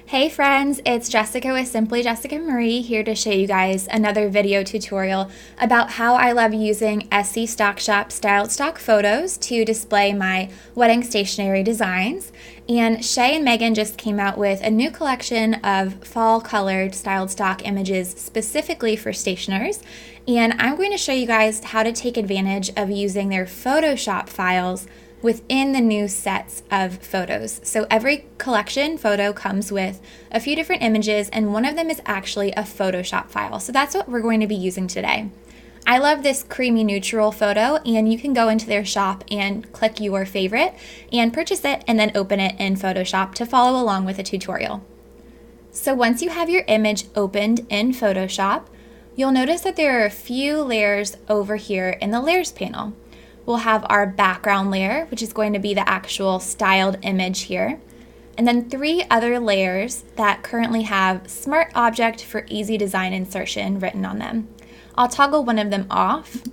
Hey friends, it's Jessica with Simply Jessica Marie here to show you guys another video tutorial about how I love using SC Stockshop styled stock photos to display my wedding stationery designs. And Shay and Megan just came out with a new collection of fall colored styled stock images specifically for stationers. And I'm going to show you guys how to take advantage of using their Photoshop files within the new sets of photos. So every collection photo comes with a few different images, and one of them is actually a Photoshop file. So that's what we're going to be using today. I love this creamy neutral photo, and you can go into their shop and click your favorite and purchase it and then open it in Photoshop to follow along with the tutorial. So once you have your image opened in Photoshop, you'll notice that there are a few layers over here in the layers panel. We'll have our background layer, which is going to be the actual styled image here, and then three other layers that currently have Smart Object for Easy Design Insertion written on them. I'll toggle one of them off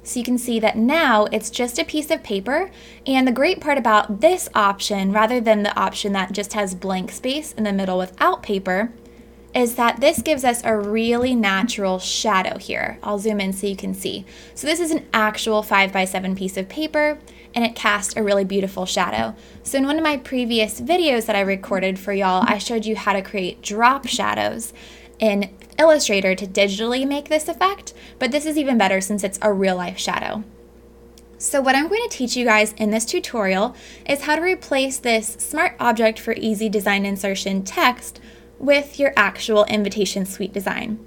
so you can see that now it's just a piece of paper, and the great part about this option, rather than the option that just has blank space in the middle without paper, is that this gives us a really natural shadow here. I'll zoom in so you can see. So this is an actual 5x7 piece of paper, and it casts a really beautiful shadow. So in one of my previous videos that I recorded for y'all, I showed you how to create drop shadows in Illustrator to digitally make this effect, but this is even better since it's a real life shadow. So what I'm going to teach you guys in this tutorial is how to replace this Smart Object for Easy Design Insertion text with your actual invitation suite design.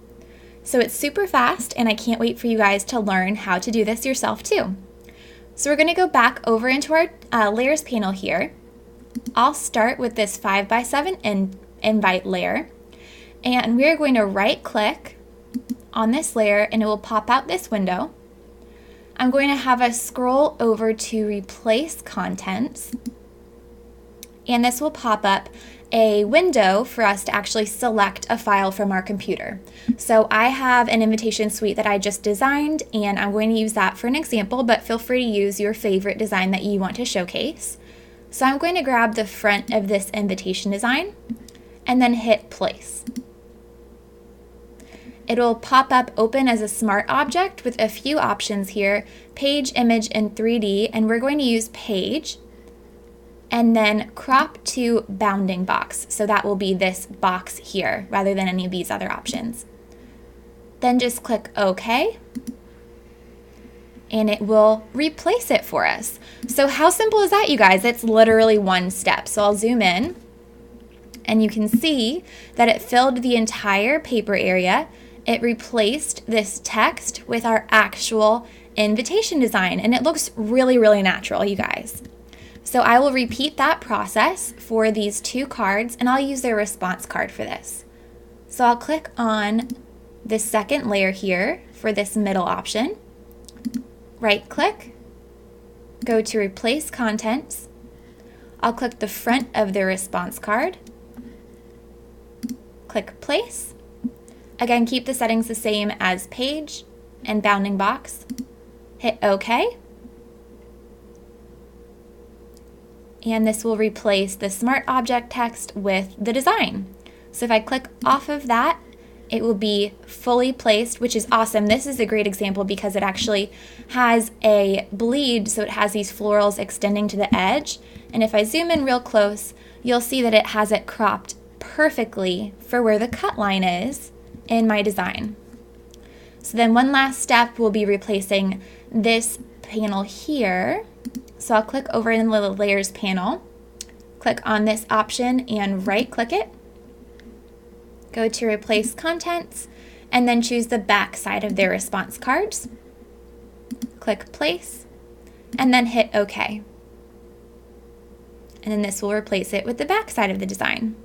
So it's super fast, and I can't wait for you guys to learn how to do this yourself too. So we're going to go back over into our layers panel here. I'll start with this 5x7 invite layer, and we're going to right click on this layer and it will pop out this window. I'm going to have us scroll over to replace contents, and this will pop up a window for us to actually select a file from our computer. So I have an invitation suite that I just designed, and I'm going to use that for an example, but feel free to use your favorite design that you want to showcase. So I'm going to grab the front of this invitation design and then hit place. It'll pop up open as a smart object with a few options here: page, image, and 3D, and we're going to use page, and then crop to bounding box. So that will be this box here rather than any of these other options. Then just click OK, and it will replace it for us. So how simple is that, you guys? It's literally one step. So I'll zoom in, and you can see that it filled the entire paper area. It replaced this text with our actual invitation design, and it looks really, really natural, you guys. So I will repeat that process for these two cards, and I'll use their response card for this. So I'll click on this second layer here for this middle option. Right click, go to replace contents. I'll click the front of the response card. Click place. Again, keep the settings the same as page and bounding box. Hit OK. And this will replace the Smart Object text with the design. So if I click off of that, it will be fully placed, which is awesome. This is a great example because it actually has a bleed, so it has these florals extending to the edge. And if I zoom in real close, you'll see that it has it cropped perfectly for where the cut line is in my design. So then one last step will be replacing this panel here. So I'll click over in the layers panel, click on this option and right click it, go to replace contents, and then choose the back side of their response cards. Click place, and then hit OK. And then this will replace it with the back side of the design.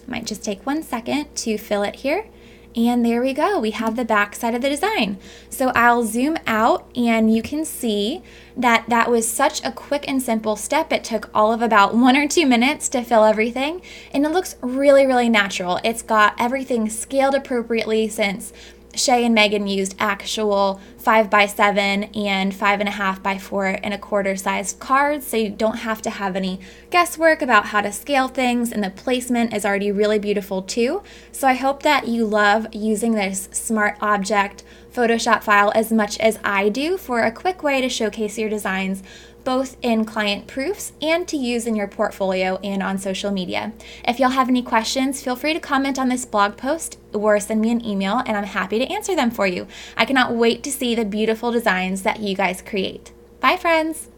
Might just take 1 second to fill it here. And there we go, we have the back side of the design. So I'll zoom out, and you can see that that was such a quick and simple step. It took all of about 1 or 2 minutes to fill everything, and it looks really, really natural. It's got everything scaled appropriately since Shay and Megan used actual 5x7 and 5.5x4.25 size cards, so you don't have to have any guesswork about how to scale things, and the placement is already really beautiful too. So I hope that you love using this Smart Object Photoshop file as much as I do for a quick way to showcase your designs, both in client proofs and to use in your portfolio and on social media. If y'all have any questions, feel free to comment on this blog post or send me an email, and I'm happy to answer them for you. I cannot wait to see the beautiful designs that you guys create. Bye, friends!